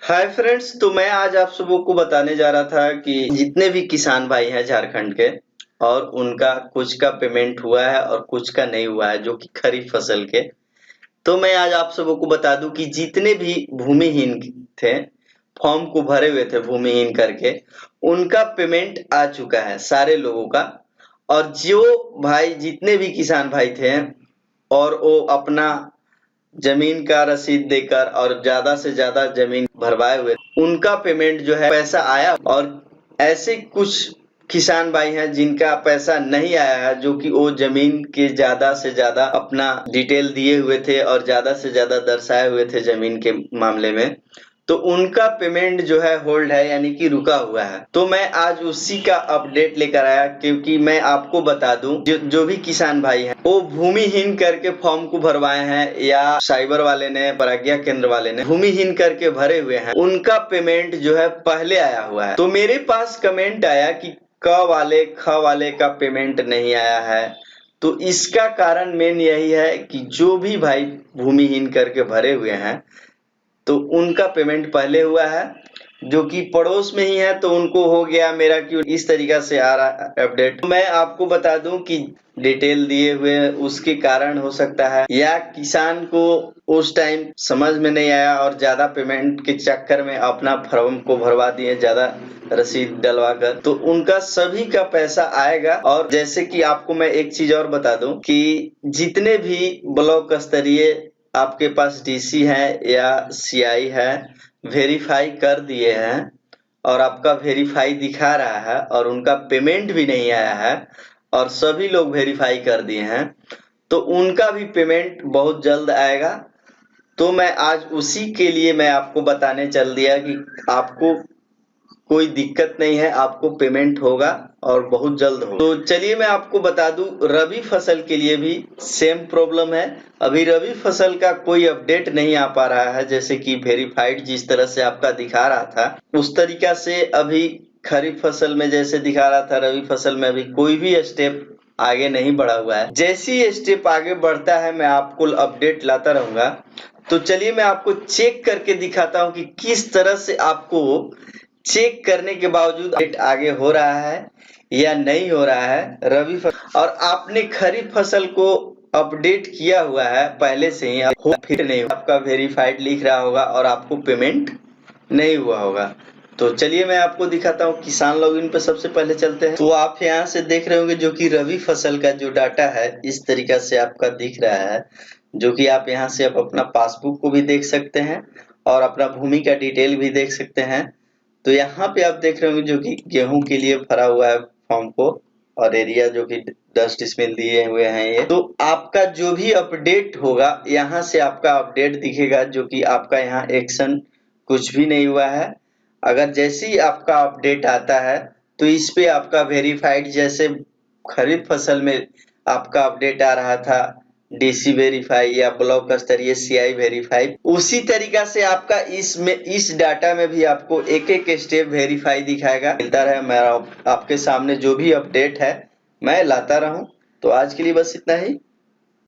Hi friends, तो मैं आज आप सबों को बताने जा रहा था कि जितने भी किसान भाई हैं झारखंड के और उनका कुछ का पेमेंट हुआ है और कुछ का नहीं हुआ है, जो कि खरीफ फसल के। तो मैं आज आप सबों को बता दूं कि जितने भी भूमिहीन थे, फॉर्म को भरे हुए थे भूमिहीन करके, उनका पेमेंट आ चुका है सारे लोगों का। और जो भाई जितने भी किसान भाई थे और वो अपना जमीन का रसीद देकर और ज्यादा से ज्यादा जमीन भरवाए हुए, उनका पेमेंट जो है पैसा आया। और ऐसे कुछ किसान भाई हैं जिनका पैसा नहीं आया है, जो कि वो जमीन के ज्यादा से ज्यादा अपना डिटेल दिए हुए थे और ज्यादा से ज्यादा दर्शाए हुए थे जमीन के मामले में। तो उनका पेमेंट जो है होल्ड है, यानी कि रुका हुआ है। तो मैं आज उसी का अपडेट लेकर आया, क्योंकि मैं आपको बता दूं जो भी किसान भाई हैं वो भूमिहीन करके फॉर्म को भरवाए हैं या साइबर वाले ने, प्रज्ञा केंद्र वाले ने भूमिहीन करके भरे हुए हैं, उनका पेमेंट जो है पहले आया हुआ है। तो मेरे पास कमेंट आया कि क वाले ख वाले का पेमेंट नहीं आया है। तो इसका कारण मेन यही है कि जो भी भाई भूमिहीन करके भरे हुए हैं, तो उनका पेमेंट पहले हुआ है। जो कि पड़ोस में ही है तो उनको हो गया, मेरा क्यों इस तरीका से आ रहा है अपडेट। तो मैं आपको बता दूं कि डिटेल दिए हुए उसके कारण हो सकता है, या किसान को उस टाइम समझ में नहीं आया और ज्यादा पेमेंट के चक्कर में अपना फॉर्म को भरवा दिए ज्यादा रसीद डलवा कर। तो उनका सभी का पैसा आएगा। और जैसे कि आपको मैं एक चीज और बता दूं कि जितने भी ब्लॉक स्तरीय आपके पास डीसी है या सीआई है, वेरीफाई कर दिए हैं और आपका वेरीफाई दिखा रहा है और उनका पेमेंट भी नहीं आया है और सभी लोग वेरीफाई कर दिए हैं, तो उनका भी पेमेंट बहुत जल्द आएगा। तो मैं आज उसी के लिए मैं आपको बताने चल दिया कि आपको कोई दिक्कत नहीं है, आपको पेमेंट होगा और बहुत जल्द होगा। तो चलिए मैं आपको बता दूं, रबी फसल के लिए भी सेम प्रॉब्लम है। अभी रबी फसल का कोई अपडेट नहीं आ पा रहा है, जैसे कि वेरीफाइड जिस तरह से आपका दिखा रहा था उस तरीका से अभी खरीफ फसल में जैसे दिखा रहा था, रबी फसल में अभी कोई भी स्टेप आगे नहीं बढ़ा हुआ है। जैसे ही स्टेप आगे बढ़ता है मैं आपको अपडेट लाता रहूंगा। तो चलिए मैं आपको चेक करके दिखाता हूं कि किस तरह से आपको चेक करने के बावजूद अपडेट आगे हो रहा है या नहीं हो रहा है रबी फसल। और आपने खरीफ फसल को अपडेट किया हुआ है पहले से ही, फिर नहीं आपका वेरीफाइड लिख रहा होगा और आपको पेमेंट नहीं हुआ होगा। तो चलिए मैं आपको दिखाता हूँ, किसान लॉगिन पे सबसे पहले चलते हैं। तो आप यहाँ से देख रहे होंगे जो कि रबी फसल का जो डाटा है इस तरीका से आपका दिख रहा है, जो कि आप यहाँ से आप अपना पासबुक को भी देख सकते हैं और अपना भूमि का डिटेल भी देख सकते हैं। तो यहाँ पे आप देख रहे होंगे जो कि गेहूं के लिए भरा हुआ है फॉर्म को, और एरिया जो कि 10 डिसमिल दिए हुए हैं ये। तो आपका जो भी अपडेट होगा यहाँ से आपका अपडेट दिखेगा, जो कि आपका यहाँ एक्शन कुछ भी नहीं हुआ है। अगर जैसे ही आपका अपडेट आता है तो इस पे आपका वेरीफाइड, जैसे खरीफ फसल में आपका अपडेट आ रहा था डीसी वेरीफाई या ब्लॉक स्तरीय सीआई वेरीफाई, उसी तरीका से आपका इसमें इस डाटा में भी आपको एक एक स्टेप वेरीफाई दिखाएगा। मिलता रहे मैं आपके सामने जो भी अपडेट है मैं लाता रहूं। तो आज के लिए बस इतना ही।